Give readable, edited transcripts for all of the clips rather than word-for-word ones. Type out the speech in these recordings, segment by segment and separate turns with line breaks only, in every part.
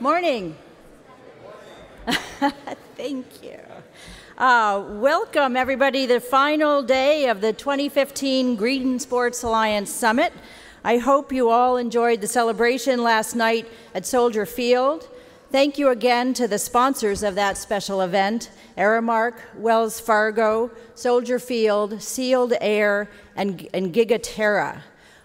Morning. Thank you. Welcome, everybody, to the final day of the 2015 Green Sports Alliance Summit. I hope you all enjoyed the celebration last night at Soldier Field. Thank you again to the sponsors of that special event, Aramark, Wells Fargo, Soldier Field, Sealed Air, and Gigaterra.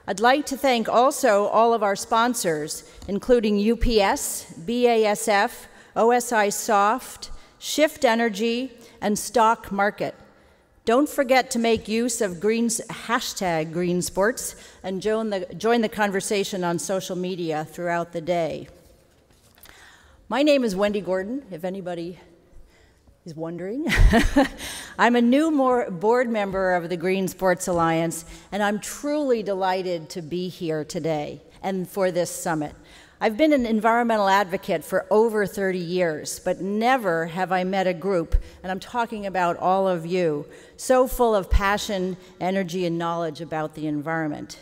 I'd like to thank also all of our sponsors, including UPS, BASF, OSI Soft, Shift Energy, and Stock Market. Don't forget to make use of hashtag Green Sports and join the conversation on social media throughout the day. My name is Wendy Gordon, if anybody is wondering. I'm a new board member of the Green Sports Alliance, and I'm truly delighted to be here today and for this summit. I've been an environmental advocate for over 30 years, but never have I met a group, and I'm talking about all of you, so full of passion, energy, and knowledge about the environment.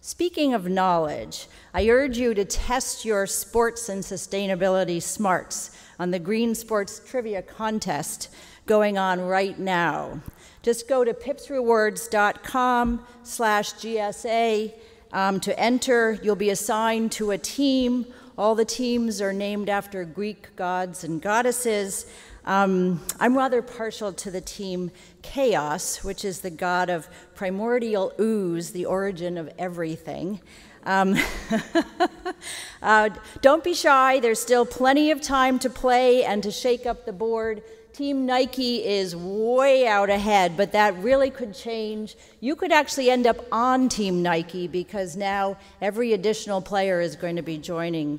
Speaking of knowledge, I urge you to test your sports and sustainability smarts on the Green Sports Trivia Contest going on right now. Just go to pipsrewards.com/GSA to enter. You'll be assigned to a team. All the teams are named after Greek gods and goddesses. I'm rather partial to the team Chaos, which is the god of primordial ooze, the origin of everything. Don't be shy. There's still plenty of time to play and to shake up the board. Team Nike is way out ahead, but that really could change. You could actually end up on Team Nike because now every additional player is going to be joining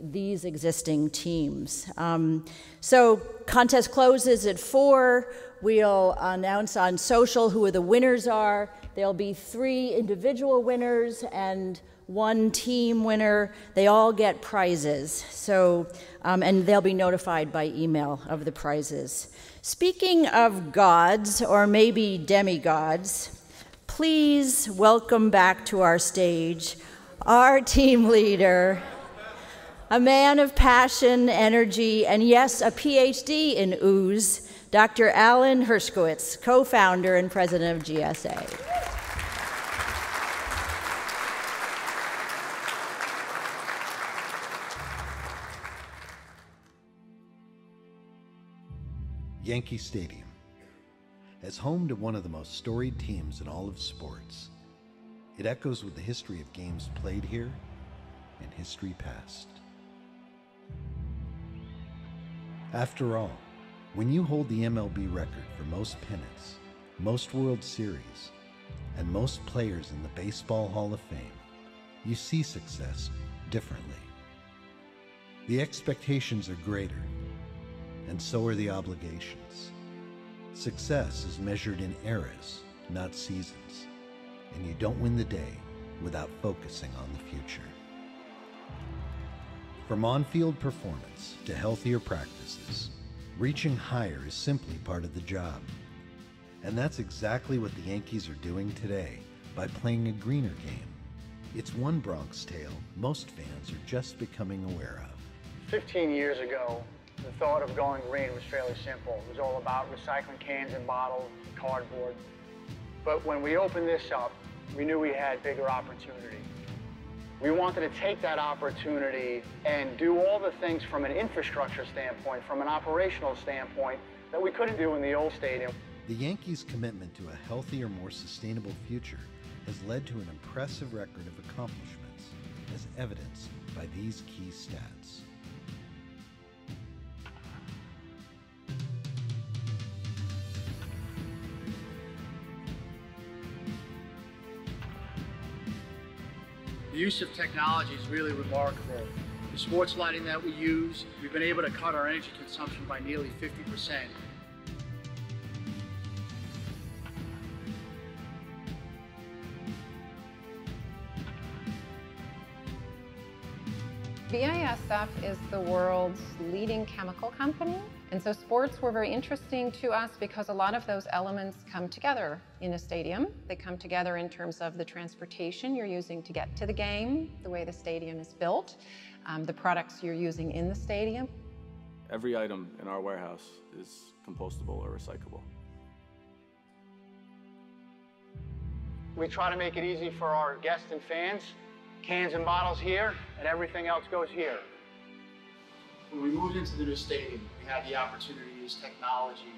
these existing teams. So contest closes at 4. We'll announce on social who the winners are. There'll be 3 individual winners and 1 team winner. They all get prizes. So, and they'll be notified by email of the prizes. Speaking of gods, or maybe demigods, please welcome back to our stage our team leader, a man of passion, energy, and yes, a Ph.D. in ooze, Dr. Alan Hershkowitz, co-founder and president of GSA.
Yankee Stadium. As home to one of the most storied teams in all of sports, it echoes with the history of games played here and history past. After all, when you hold the MLB record for most pennants, most World Series, and most players in the Baseball Hall of Fame, you see success differently. The expectations are greater, and so are the obligations. Success is measured in eras, not seasons, and you don't win the day without focusing on the future. From on-field performance to healthier practices, reaching higher is simply part of the job. And that's exactly what the Yankees are doing today by playing a greener game. It's one Bronx tale most fans are just becoming aware of.
15 years ago, the thought of going green was fairly simple. It was all about recycling cans and bottles, cardboard. But when we opened this up, we knew we had bigger opportunity. We wanted to take that opportunity and do all the things from an infrastructure standpoint, from an operational standpoint, that we couldn't do in the old stadium.
The Yankees' commitment to a healthier, more sustainable future has led to an impressive record of accomplishments, as evidenced by these key stats.
The use of technology is really remarkable. The sports lighting that we use, we've been able to cut our energy consumption by nearly 50%.
BASF is the world's leading chemical company, and so sports were very interesting to us because a lot of those elements come together in a stadium. They come together in terms of the transportation you're using to get to the game, the way the stadium is built, the products you're using in the stadium.
Every item in our warehouse is compostable or recyclable.
We try to make it easy for our guests and fans. Cans and bottles here, and everything else goes here. When we moved into the new stadium, we had the opportunity to use technology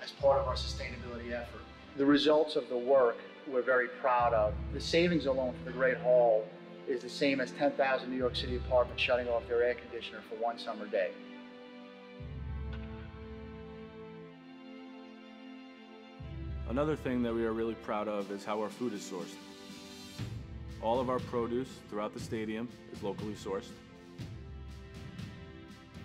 as part of our sustainability effort. The results of the work we're very proud of. The savings alone for the Great Hall is the same as 10,000 New York City apartments shutting off their air conditioner for one summer day.
Another thing that we are really proud of is how our food is sourced. All of our produce throughout the stadium is locally sourced.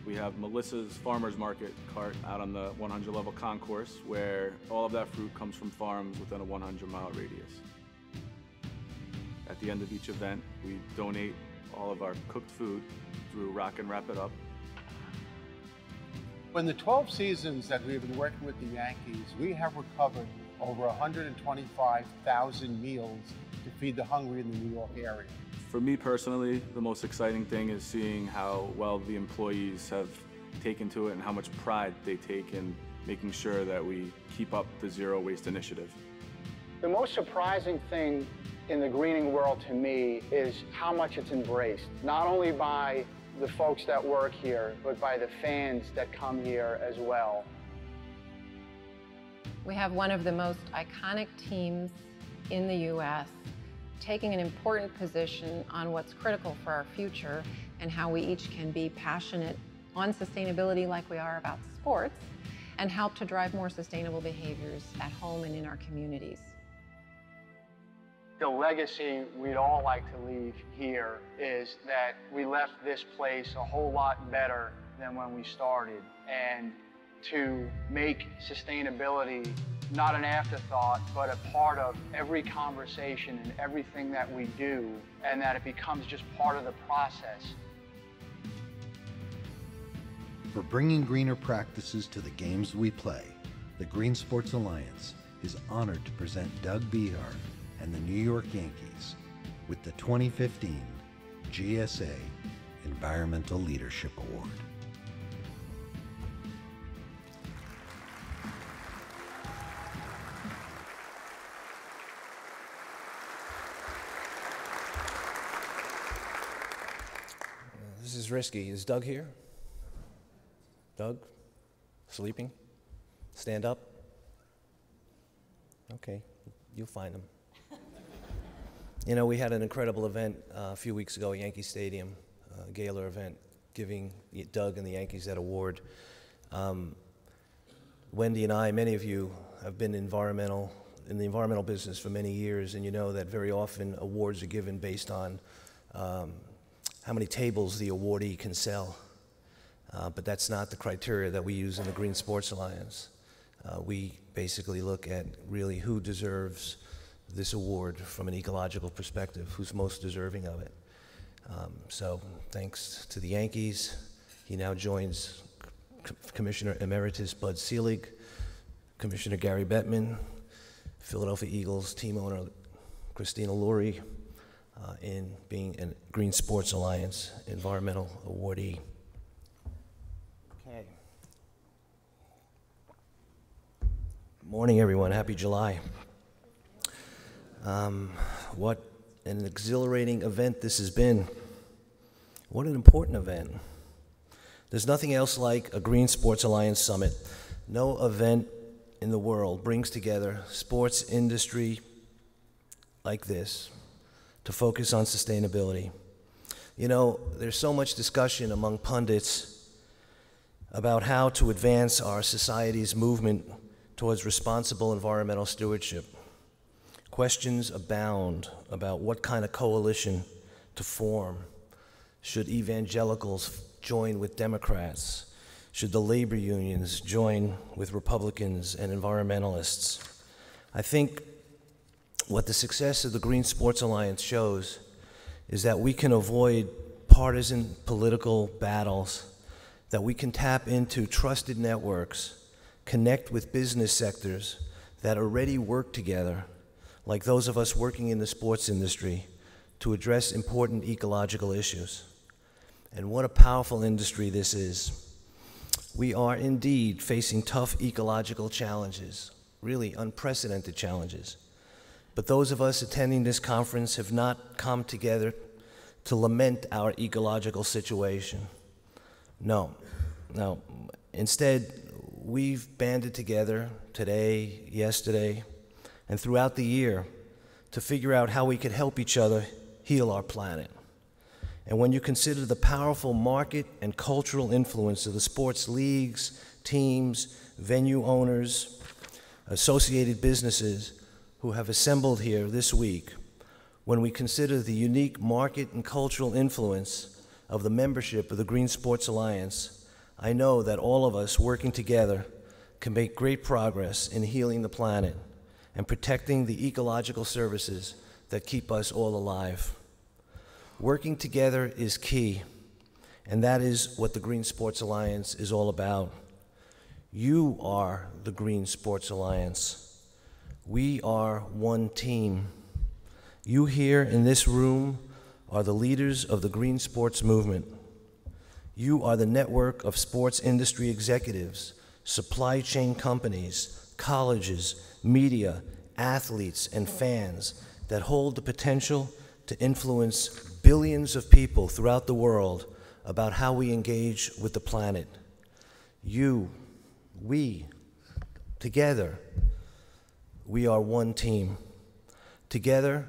We have Melissa's Farmers Market cart out on the 100 level concourse where all of that fruit comes from farms within a 100-mile radius. At the end of each event, we donate all of our cooked food through Rock and Wrap It Up.
In the 12 seasons that we've been working with the Yankees, we have recovered over 125,000 meals to feed the hungry in the New York area.
For me personally, the most exciting thing is seeing how well the employees have taken to it and how much pride they take in making sure that we keep up the zero waste initiative.
The most surprising thing in the greening world to me is how much it's embraced, not only by the folks that work here, but by the fans that come here as well.
We have one of the most iconic teams in the U.S. taking an important position on what's critical for our future and how we each can be passionate on sustainability like we are about sports and help to drive more sustainable behaviors at home and in our communities.
The legacy we'd all like to leave here is that we left this place a whole lot better than when we started, and to make sustainability not an afterthought, but a part of every conversation and everything that we do, and that it becomes just part of the process.
For bringing greener practices to the games we play, the Green Sports Alliance is honored to present Doug Behar and the New York Yankees with the 2015 GSA Environmental Leadership Award.
This is risky. Is Doug here? Doug? Sleeping? Stand up? Okay, you'll find him. You know, we had an incredible event a few weeks ago at Yankee Stadium, a gala event, giving Doug and the Yankees that award. Wendy and I, many of you have been in the environmental business for many years, and you know that very often awards are given based on how many tables the awardee can sell. But that's not the criteria that we use in the Green Sports Alliance. We basically look at really who deserves this award from an ecological perspective, who's most deserving of it. So thanks to the Yankees. He now joins Commissioner Emeritus Bud Selig, Commissioner Gary Bettman, Philadelphia Eagles team owner Christina Lurie, in being a Green Sports Alliance environmental awardee. Okay. Morning, everyone. Happy July. What an exhilarating event this has been. What an important event. There's nothing else like a Green Sports Alliance Summit. No event in the world brings together sports industry like this to focus on sustainability. You know, there's so much discussion among pundits about how to advance our society's movement towards responsible environmental stewardship. Questions abound about what kind of coalition to form. Should evangelicals join with Democrats? Should the labor unions join with Republicans and environmentalists? I think what the success of the Green Sports Alliance shows is that we can avoid partisan political battles, that we can tap into trusted networks, connect with business sectors that already work together, like those of us working in the sports industry, to address important ecological issues. And what a powerful industry this is. We are indeed facing tough ecological challenges, really unprecedented challenges. But those of us attending this conference have not come together to lament our ecological situation. No. Instead, we've banded together today, yesterday, and throughout the year to figure out how we could help each other heal our planet. And when you consider the powerful market and cultural influence of the sports leagues, teams, venue owners, associated businesses who have assembled here this week, when we consider the unique market and cultural influence of the membership of the Green Sports Alliance, I know that all of us working together can make great progress in healing the planet and protecting the ecological services that keep us all alive. Working together is key, and that is what the Green Sports Alliance is all about. You are the Green Sports Alliance. We are one team. You here in this room are the leaders of the green sports movement. You are the network of sports industry executives, supply chain companies, colleges, media, athletes, and fans that hold the potential to influence billions of people throughout the world about how we engage with the planet. You, we, together, we are one team. Together,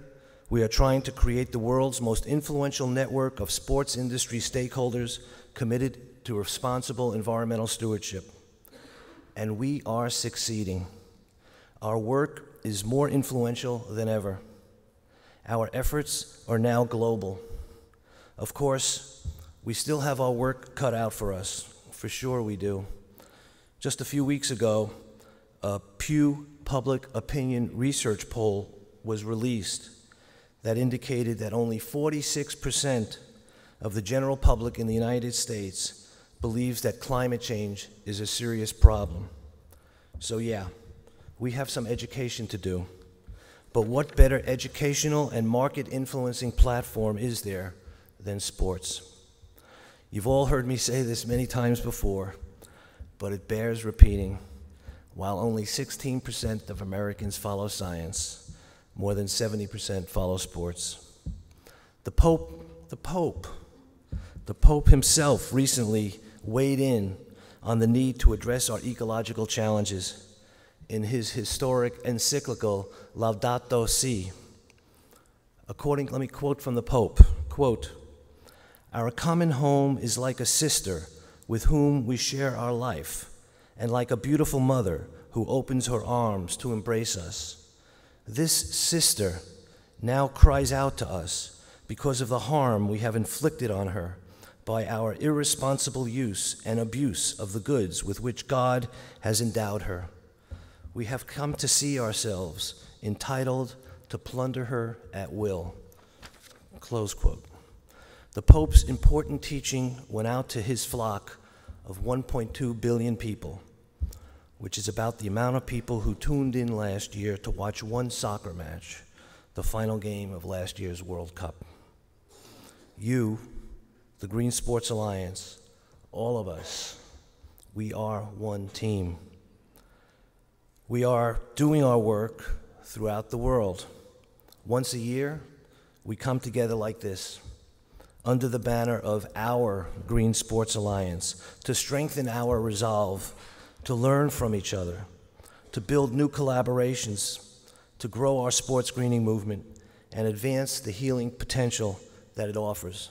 we are trying to create the world's most influential network of sports industry stakeholders committed to responsible environmental stewardship. And we are succeeding. Our work is more influential than ever. Our efforts are now global. Of course, we still have our work cut out for us. For sure we do. Just a few weeks ago, a Pew Public Opinion Research poll was released that indicated that only 46% of the general public in the United States believes that climate change is a serious problem. So yeah, we have some education to do. But what better educational and market influencing platform is there than sports? You've all heard me say this many times before, but it bears repeating. While only 16% of Americans follow science, more than 70% follow sports. The Pope himself recently weighed in on the need to address our ecological challenges in his historic encyclical Laudato Si. Let me quote from the Pope, quote, "Our common home is like a sister with whom we share our life, and like a beautiful mother who opens her arms to embrace us. This sister now cries out to us because of the harm we have inflicted on her by our irresponsible use and abuse of the goods with which God has endowed her. We have come to see ourselves entitled to plunder her at will." Close quote. The Pope's important teaching went out to his flock of 1.2 billion people, which is about the amount of people who tuned in last year to watch one soccer match, the final game of last year's World Cup. You, the Green Sports Alliance, all of us, we are one team. We are doing our work throughout the world. Once a year, we come together like this, under the banner of our Green Sports Alliance, to strengthen our resolve, to learn from each other, to build new collaborations, to grow our sports greening movement, and advance the healing potential that it offers.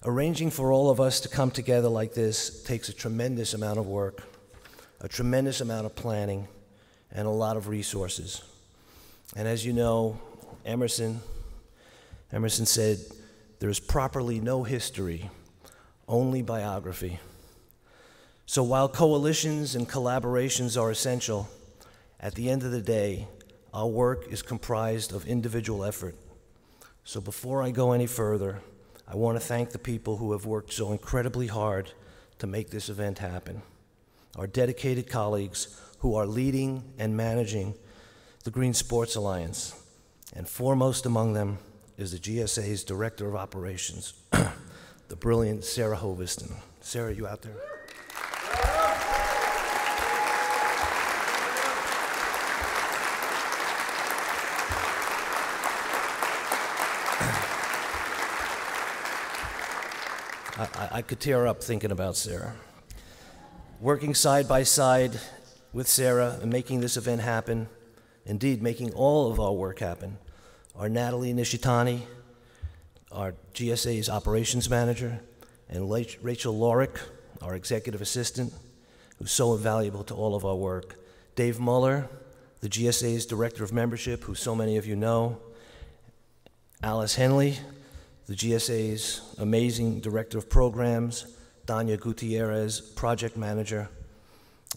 Arranging for all of us to come together like this takes a tremendous amount of work, a tremendous amount of planning, and a lot of resources. And as you know, Emerson said, "There is properly no history, only biography." So while coalitions and collaborations are essential, at the end of the day, our work is comprised of individual effort. So before I go any further, I want to thank the people who have worked so incredibly hard to make this event happen. Our dedicated colleagues who are leading and managing the Green Sports Alliance, and foremost among them is the GSA's Director of Operations, the brilliant Sarah Hoviston. Sarah, you out there? I could tear up thinking about Sarah. Working side by side with Sarah and making this event happen, indeed making all of our work happen, are Natalie Nishitani, our GSA's operations manager, and Rachel Lorick, our executive assistant, who's so invaluable to all of our work. Dave Muller, the GSA's director of membership, who so many of you know. Alice Henley, the GSA's amazing director of programs. Danya Gutierrez, project manager,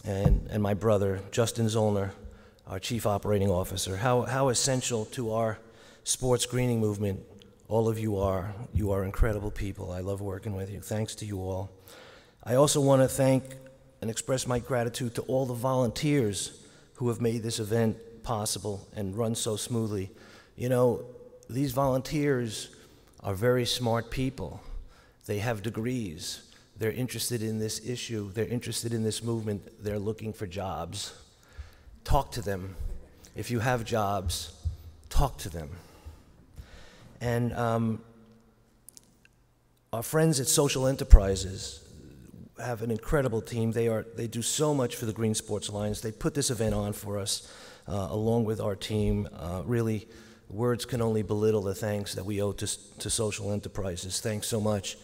and my brother, Justin Zollner, our chief operating officer. How essential to our sports greening movement all of you are. You are incredible people. I love working with you. Thanks to you all. I also want to thank and express my gratitude to all the volunteers who have made this event possible and run so smoothly. You know, these volunteers are very smart people. They have degrees. They're interested in this issue. They're interested in this movement. They're looking for jobs. Talk to them. If you have jobs, talk to them. And our friends at Social Enterprises have an incredible team. They do so much for the Green Sports Alliance. They put this event on for us along with our team. Really, words can only belittle the thanks that we owe to Social Enterprises. Thanks so much.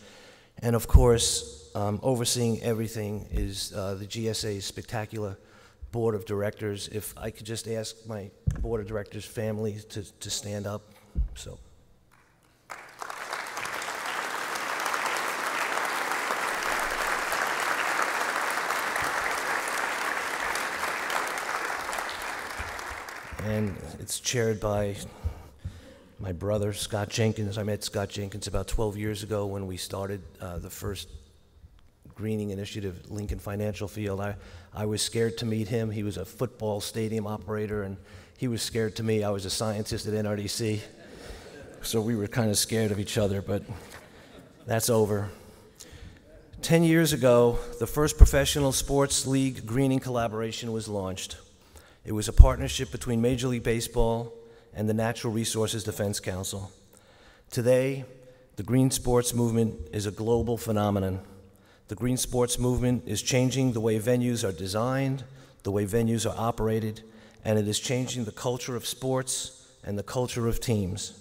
And of course, overseeing everything is the GSA's spectacular board of directors. If I could just ask my board of directors family to stand up. So. And it's chaired by my brother, Scott Jenkins. I met Scott Jenkins about 12 years ago when we started the first greening initiative at Lincoln Financial Field. I was scared to meet him. He was a football stadium operator, and he was scared to me. I was a scientist at NRDC, so we were kind of scared of each other, but that's over. 10 years ago, the first professional sports league greening collaboration was launched. It was a partnership between Major League Baseball and the Natural Resources Defense Council. Today, the green sports movement is a global phenomenon. The green sports movement is changing the way venues are designed, the way venues are operated, and it is changing the culture of sports and the culture of teams.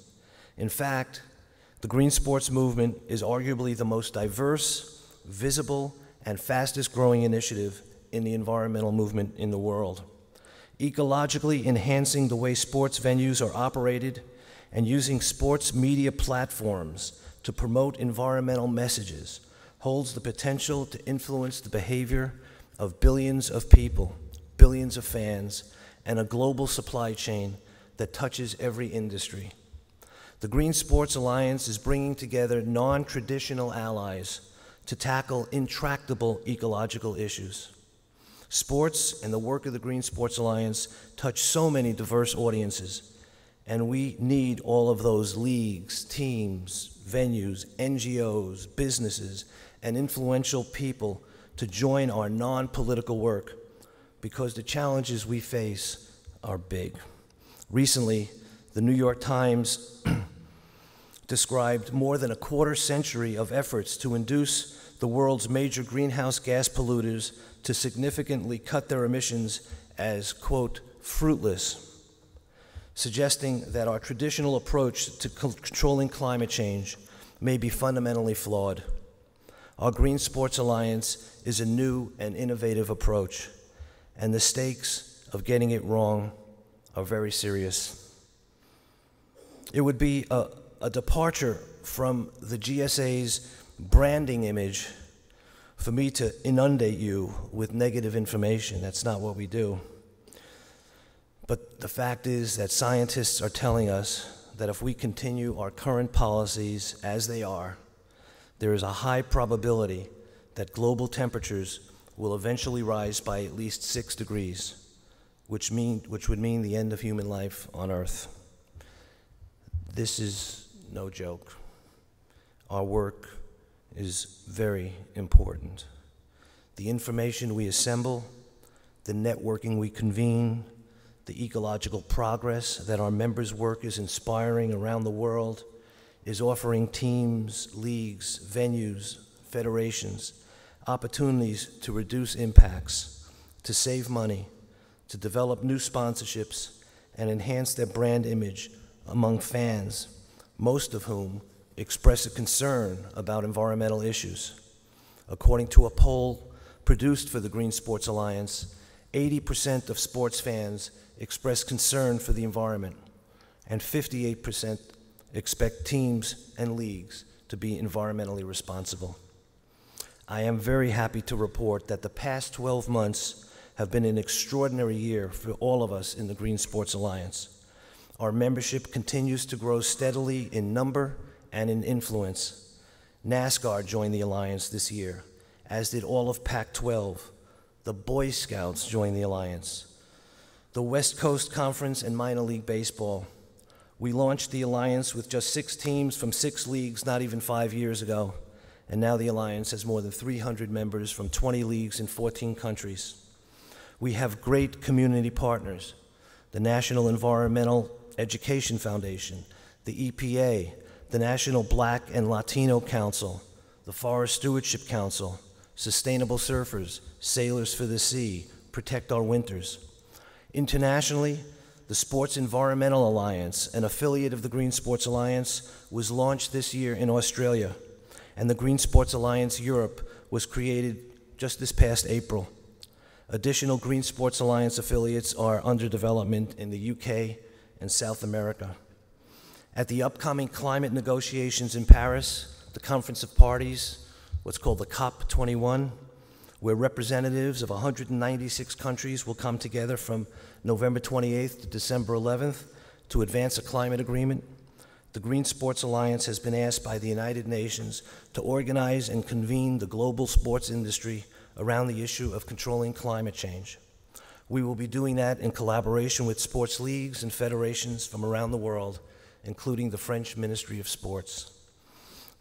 In fact, the green sports movement is arguably the most diverse, visible, and fastest growing initiative in the environmental movement in the world. Ecologically enhancing the way sports venues are operated and using sports media platforms to promote environmental messages holds the potential to influence the behavior of billions of people, billions of fans, and a global supply chain that touches every industry. The Green Sports Alliance is bringing together non-traditional allies to tackle intractable ecological issues. Sports and the work of the Green Sports Alliance touch so many diverse audiences, and we need all of those leagues, teams, venues, NGOs, businesses, and influential people to join our non-political work because the challenges we face are big. Recently, the New York Times described more than a quarter century of efforts to induce the world's major greenhouse gas polluters to significantly cut their emissions as, quote, fruitless, suggesting that our traditional approach to controlling climate change may be fundamentally flawed. Our Green Sports Alliance is a new and innovative approach, and the stakes of getting it wrong are very serious. It would be a departure from the GSA's branding image for me to inundate you with negative information. That's not what we do. But the fact is that scientists are telling us that if we continue our current policies as they are, there is a high probability that global temperatures will eventually rise by at least 6 degrees, which would mean the end of human life on Earth. This is no joke. Our work is very important. The information we assemble, the networking we convene, the ecological progress that our members' work is inspiring around the world is offering teams, leagues, venues, federations, opportunities to reduce impacts, to save money, to develop new sponsorships, and enhance their brand image among fans, most of whom express a concern about environmental issues. According to a poll produced for the Green Sports Alliance, 80% of sports fans express concern for the environment, and 58% expect teams and leagues to be environmentally responsible. I am very happy to report that the past 12 months have been an extraordinary year for all of us in the Green Sports Alliance. Our membership continues to grow steadily in number and in influence. NASCAR joined the Alliance this year, as did all of Pac-12. The Boy Scouts joined the Alliance. The West Coast Conference and Minor League Baseball. We launched the Alliance with just 6 teams from 6 leagues not even 5 years ago, and now the Alliance has more than 300 members from 20 leagues in 14 countries. We have great community partners, the National Environmental Education Foundation, the EPA, the National Black and Latino Council, the Forest Stewardship Council, Sustainable Surfers, Sailors for the Sea, Protect Our Winters. Internationally, the Sports Environmental Alliance, an affiliate of the Green Sports Alliance, was launched this year in Australia, and the Green Sports Alliance Europe was created just this past April. Additional Green Sports Alliance affiliates are under development in the UK and South America. At the upcoming climate negotiations in Paris, the Conference of Parties, what's called the COP21, where representatives of 196 countries will come together from November 28th to December 11th to advance a climate agreement, the Green Sports Alliance has been asked by the United Nations to organize and convene the global sports industry around the issue of controlling climate change. We will be doing that in collaboration with sports leagues and federations from around the world, including the French Ministry of Sports.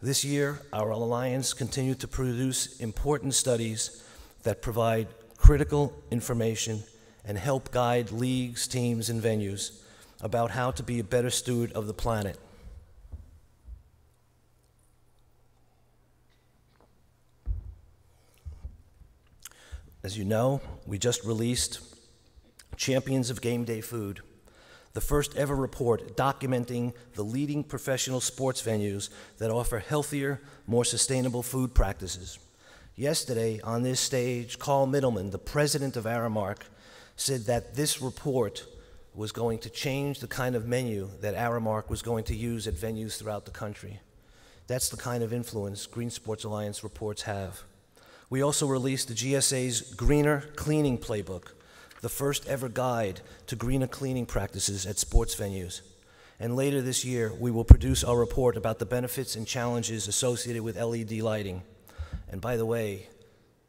This year, our Alliance continued to produce important studies that provide critical information and help guide leagues, teams, and venues about how to be a better steward of the planet. As you know, we just released Champions of Game Day Food, the first ever report documenting the leading professional sports venues that offer healthier, more sustainable food practices. Yesterday, on this stage, Carl Middleman, the president of Aramark, said that this report was going to change the kind of menu that Aramark was going to use at venues throughout the country. That's the kind of influence Green Sports Alliance reports have. We also released the GSA's Greener Cleaning Playbook, the first ever guide to greener cleaning practices at sports venues. And later this year, we will produce our report about the benefits and challenges associated with LED lighting. And by the way,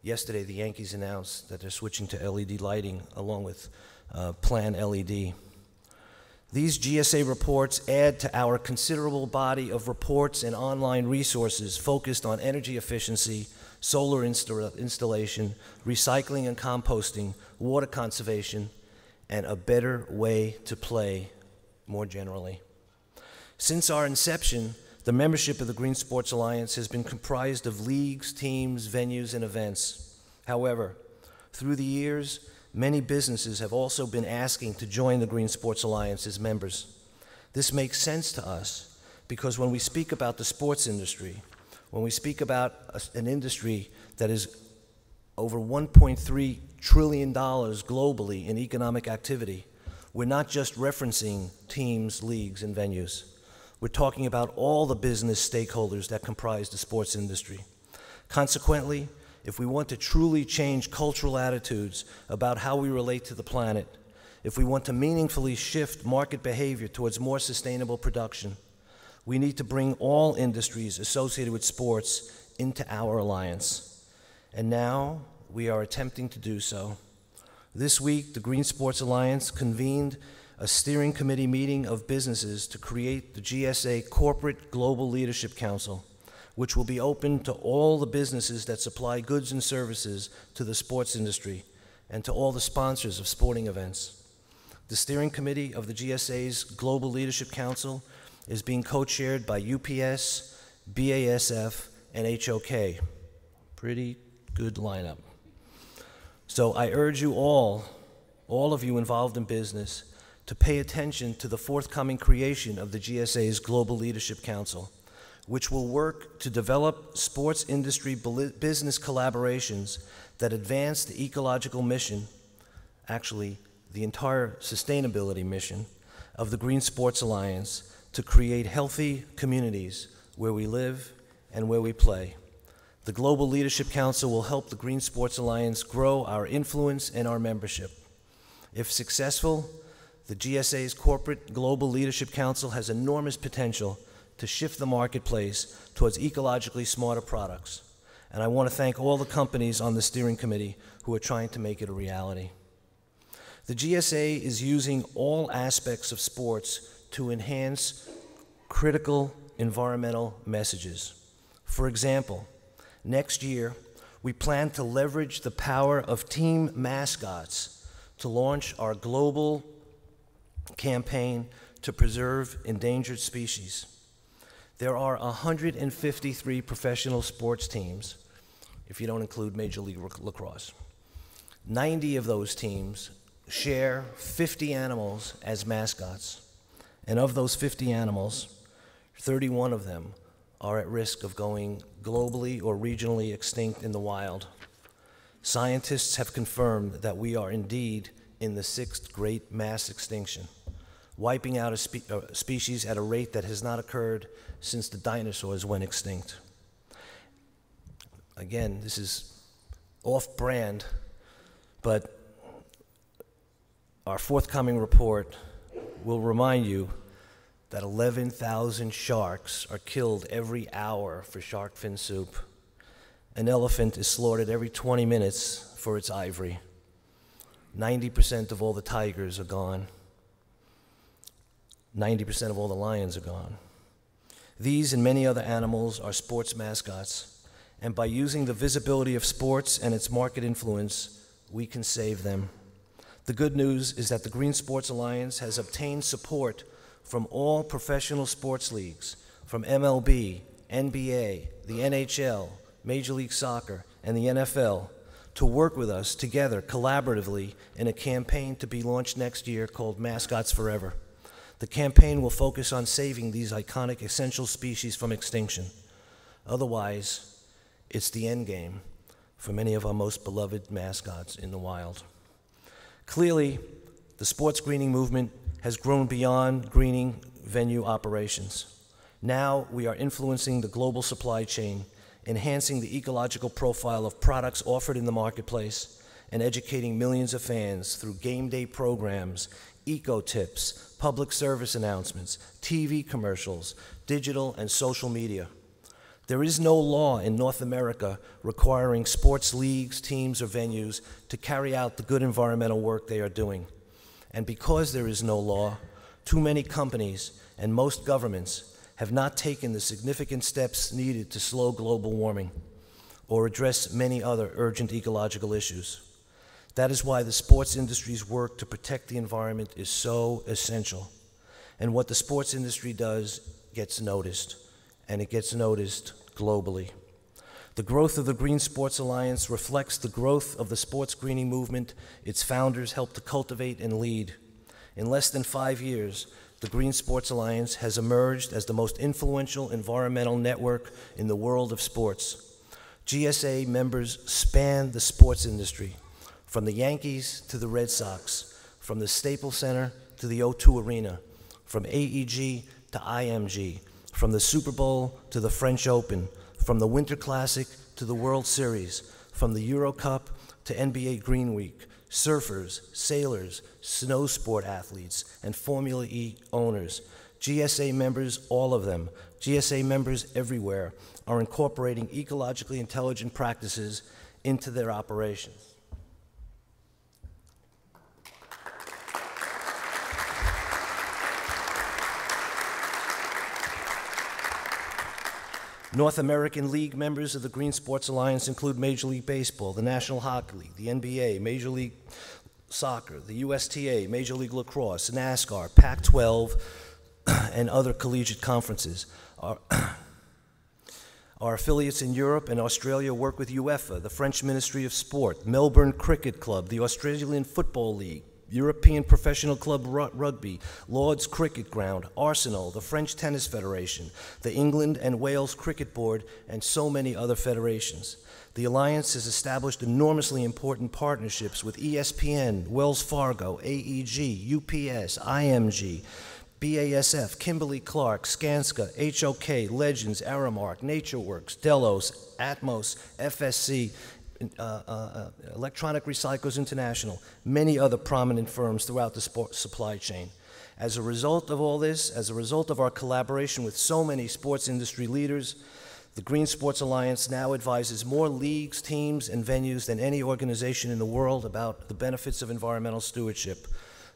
yesterday the Yankees announced that they're switching to LED lighting along with Plan LED. These GSA reports add to our considerable body of reports and online resources focused on energy efficiency, solar installation, recycling and composting, water conservation, and a better way to play more generally. Since our inception, the membership of the Green Sports Alliance has been comprised of leagues, teams, venues, and events. However, through the years, many businesses have also been asking to join the Green Sports Alliance as members. This makes sense to us because when we speak about the sports industry, when we speak about an industry that is over $1.3 trillion globally in economic activity, we're not just referencing teams, leagues, and venues. We're talking about all the business stakeholders that comprise the sports industry. Consequently, if we want to truly change cultural attitudes about how we relate to the planet, if we want to meaningfully shift market behavior towards more sustainable production, we need to bring all industries associated with sports into our alliance. And now we are attempting to do so. This week, the Green Sports Alliance convened a steering committee meeting of businesses to create the GSA Corporate Global Leadership Council, which will be open to all the businesses that supply goods and services to the sports industry and to all the sponsors of sporting events. The steering committee of the GSA's Global Leadership Council is being co-chaired by UPS, BASF, and HOK. Pretty good lineup. So I urge you all of you involved in business, to pay attention to the forthcoming creation of the GSA's Global Leadership Council, which will work to develop sports industry business collaborations that advance the ecological mission, actually the entire sustainability mission, of the Green Sports Alliance to create healthy communities where we live and where we play. The Global Leadership Council will help the Green Sports Alliance grow our influence and our membership. If successful, the GSA's Corporate Global Leadership Council has enormous potential to shift the marketplace towards ecologically smarter products. And I want to thank all the companies on the steering committee who are trying to make it a reality. The GSA is using all aspects of sports to enhance critical environmental messages. For example, next year, we plan to leverage the power of team mascots to launch our global campaign to preserve endangered species. There are 153 professional sports teams, if you don't include Major League Lacrosse. 90 of those teams share 50 animals as mascots. And of those 50 animals, 31 of them are at risk of going globally or regionally extinct in the wild. Scientists have confirmed that we are indeed in the 6th great mass extinction, wiping out a species at a rate that has not occurred since the dinosaurs went extinct. Again, this is off-brand, but our forthcoming report will remind you that 11,000 sharks are killed every hour for shark fin soup. An elephant is slaughtered every 20 minutes for its ivory. 90% of all the tigers are gone. 90% of all the lions are gone. These and many other animals are sports mascots, and by using the visibility of sports and its market influence, we can save them. The good news is that the Green Sports Alliance has obtained support from all professional sports leagues, from MLB, NBA, the NHL, Major League Soccer, and the NFL, to work with us together collaboratively in a campaign to be launched next year called Mascots Forever. The campaign will focus on saving these iconic essential species from extinction. Otherwise, it's the end game for many of our most beloved mascots in the wild. Clearly, the sports greening movement has grown beyond greening venue operations. Now we are influencing the global supply chain, enhancing the ecological profile of products offered in the marketplace, and educating millions of fans through game day programs, eco tips, public service announcements, TV commercials, digital and social media. There is no law in North America requiring sports leagues, teams, or venues to carry out the good environmental work they are doing. And because there is no law, too many companies and most governments have not taken the significant steps needed to slow global warming or address many other urgent ecological issues. That is why the sports industry's work to protect the environment is so essential. And what the sports industry does gets noticed, and it gets noticed globally. The growth of the Green Sports Alliance reflects the growth of the sports greening movement its founders helped to cultivate and lead. In less than 5 years, the Green Sports Alliance has emerged as the most influential environmental network in the world of sports. GSA members span the sports industry, from the Yankees to the Red Sox, from the Staples Center to the O2 Arena, from AEG to IMG, from the Super Bowl to the French Open, from the Winter Classic to the World Series, from the Euro Cup to NBA Green Week, surfers, sailors, snow sport athletes, and Formula E owners. GSA members, all of them, GSA members everywhere, are incorporating ecologically intelligent practices into their operations. North American League members of the Green Sports Alliance include Major League Baseball, the National Hockey League, the NBA, Major League Soccer, the USTA, Major League Lacrosse, NASCAR, Pac-12, and other collegiate conferences. Our affiliates in Europe and Australia work with UEFA, the French Ministry of Sport, Melbourne Cricket Club, the Australian Football League, European Professional Club Rugby, Lord's Cricket Ground, Arsenal, the French Tennis Federation, the England and Wales Cricket Board, and so many other federations. The Alliance has established enormously important partnerships with ESPN, Wells Fargo, AEG, UPS, IMG, BASF, Kimberly-Clark, Skanska, HOK, Legends, Aramark, NatureWorks, Delos, Atmos, FSC, Electronic Recyclers International, many other prominent firms throughout the supply chain. As a result of all this, as a result of our collaboration with so many sports industry leaders, the Green Sports Alliance now advises more leagues, teams, and venues than any organization in the world about the benefits of environmental stewardship.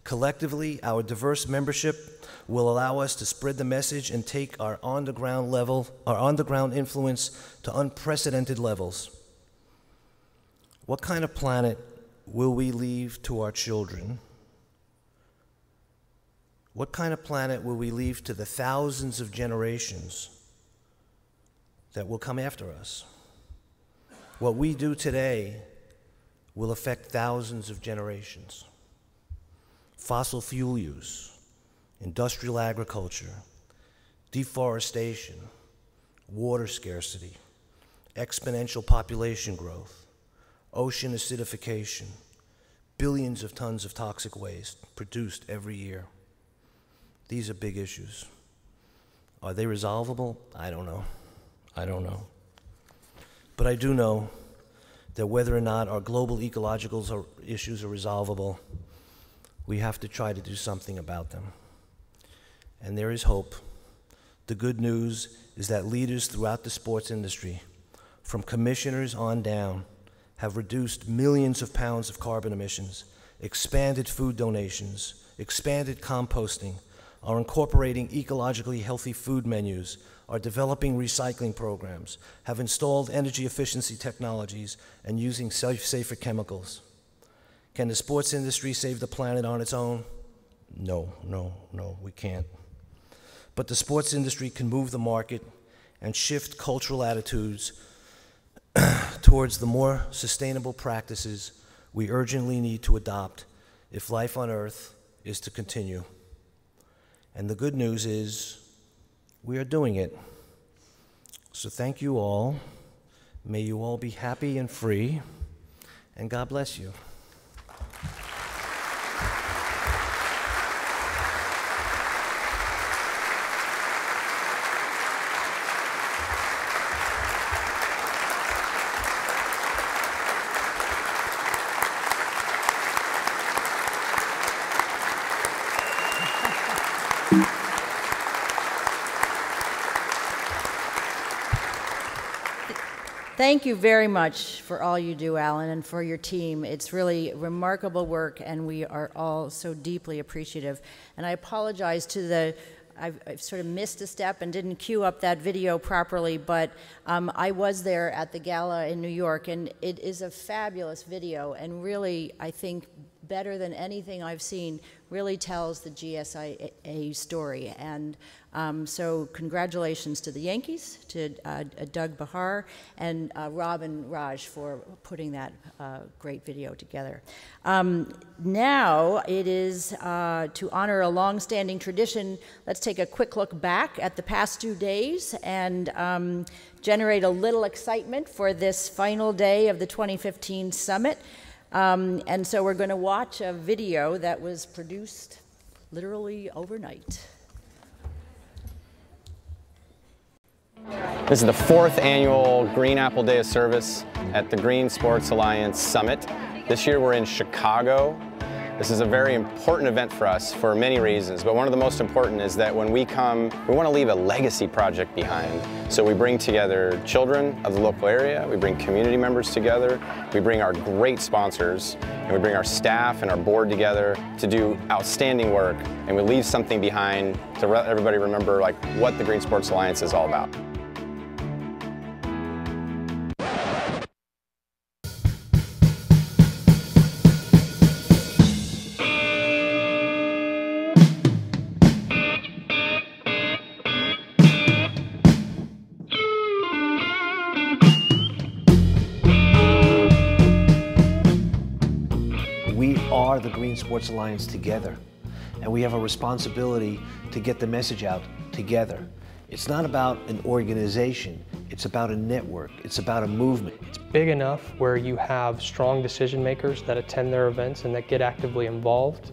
Collectively, our diverse membership will allow us to spread the message and take our on-the-ground influence to unprecedented levels. What kind of planet will we leave to our children? What kind of planet will we leave to the thousands of generations that will come after us? What we do today will affect thousands of generations. Fossil fuel use, industrial agriculture, deforestation, water scarcity, exponential population growth, ocean acidification, billions of tons of toxic waste produced every year. These are big issues. Are they resolvable? I don't know. I don't know. But I do know that whether or not our global ecological issues are resolvable, we have to try to do something about them. And there is hope. The good news is that leaders throughout the sports industry, from commissioners on down, have reduced millions of pounds of carbon emissions, expanded food donations, expanded composting, are incorporating ecologically healthy food menus, are developing recycling programs, have installed energy efficiency technologies, and using safer chemicals. Can the sports industry save the planet on its own? No, we can't. But the sports industry can move the market and shift cultural attitudes towards the more sustainable practices we urgently need to adopt if life on Earth is to continue. And the good news is we are doing it. So thank you all. May you all be happy and free, and God bless you.
Thank you very much for all you do, Alan, and for your team. It's really remarkable work, and we are all so deeply appreciative. And I apologize to the, I've sort of missed a step and didn't queue up that video properly, but I was there at the gala in New York, and it is a fabulous video, and really, I think, better than anything I've seen, really tells the GSA story. And so congratulations to the Yankees, to Doug Bahar, and Rob and Raj for putting that great video together. Now it is to honor a long-standing tradition. Let's take a quick look back at the past 2 days and generate a little excitement for this final day of the 2015 summit. And so we're going to watch a video that was produced literally overnight.
This is the 4th annual Green Apple Day of Service at the Green Sports Alliance Summit. This year we're in Chicago. This is a very important event for us for many reasons, but one of the most important is that when we come, we want to leave a legacy project behind. So we bring together children of the local area, we bring community members together, we bring our great sponsors, and we bring our staff and our board together to do outstanding work, and we leave something behind to let everybody remember like what the Green Sports Alliance is all about.
We are the Green Sports Alliance together, and we have a responsibility to get the message out together. It's not about an organization, it's about a network, it's about a movement.
It's big enough where you have strong decision makers that attend their events and that get actively involved,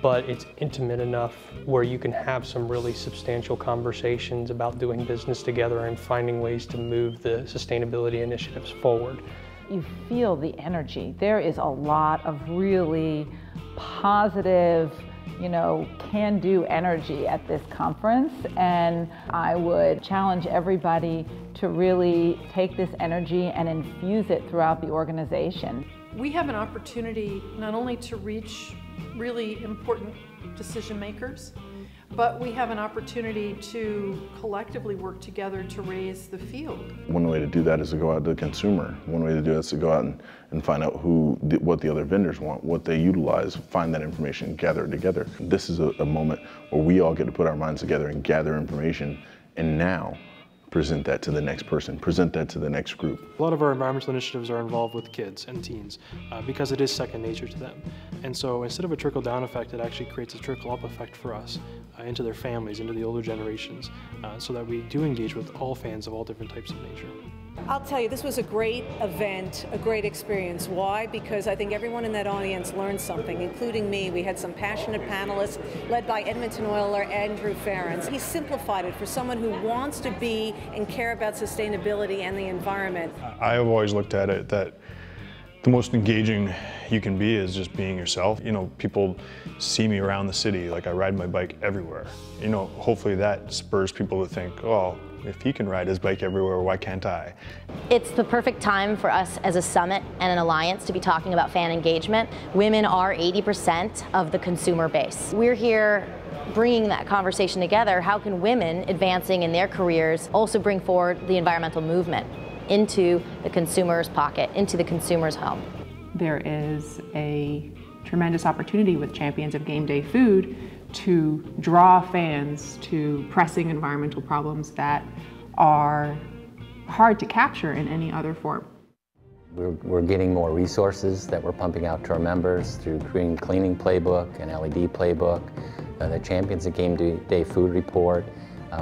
but it's intimate enough where you can have some really substantial conversations about doing business together and finding ways to move the sustainability initiatives forward.
You feel the energy. There is a lot of really positive, can-do energy at this conference, and I would challenge everybody to really take this energy and infuse it throughout the organization.
We have an opportunity not only to reach really important decision makers, but we have an opportunity to collectively work together to raise the field.
One way to do that is to go out to the consumer. One way to do that is to go out and find out what the other vendors want, what they utilize, find that information, gather it together. This is a moment where we all get to put our minds together and gather information, and now present that to the next person, present that to the next group.
A lot of our environmental initiatives are involved with kids and teens because it is second nature to them. And so instead of a trickle-down effect, it actually creates a trickle-up effect for us into their families, into the older generations, so that we do engage with all fans of all different types of nature.
I'll tell you, this was a great event, a great experience. Why? Because I think everyone in that audience learned something, including me. We had some passionate panelists led by Edmonton Oiler Andrew Ferrens. He simplified it for someone who wants to be and care about sustainability and the environment.
I have always looked at it that the most engaging you can be is just being yourself. People see me around the city, like I ride my bike everywhere. Hopefully that spurs people to think, oh, if he can ride his bike everywhere, why can't I?
It's the perfect time for us as a summit and an alliance to be talking about fan engagement. Women are 80% of the consumer base. We're here bringing that conversation together. How can women advancing in their careers also bring forward the environmental movement into the consumer's pocket, into the consumer's home?
There is a tremendous opportunity with Champions of Game Day Food to draw fans to pressing environmental problems that are hard to capture in any other form.
We're getting more resources that we're pumping out to our members through Green Cleaning Playbook and LED Playbook, the Champions of Game Day Food Report.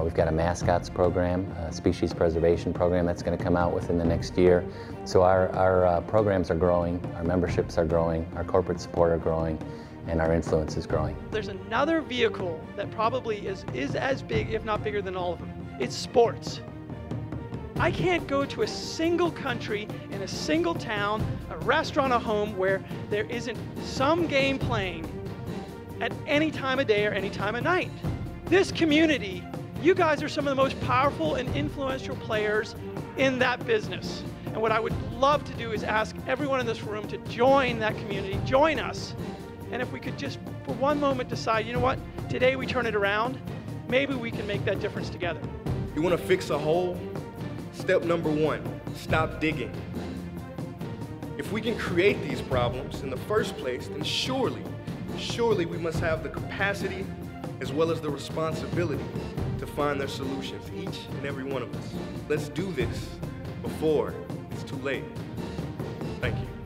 We've got a mascots program, a species preservation program that's going to come out within the next year. So our programs are growing, our memberships are growing, our corporate support are growing, and our influence is growing.
There's another vehicle that probably is as big, if not bigger than all of them. It's sports. I can't go to a single country, in a single town, a restaurant, a home where there isn't some game playing at any time of day or any time of night. This community, you guys are some of the most powerful and influential players in that business. And what I would love to do is ask everyone in this room to join that community, join us. And if we could just, for one moment, decide, you know what, today we turn it around, maybe we can make that difference together.
You want to fix a hole? Step number one, stop digging. If we can create these problems in the first place, then surely we must have the capacity as well as the responsibility to find their solutions, each and every one of us. Let's do this before it's too late. Thank you.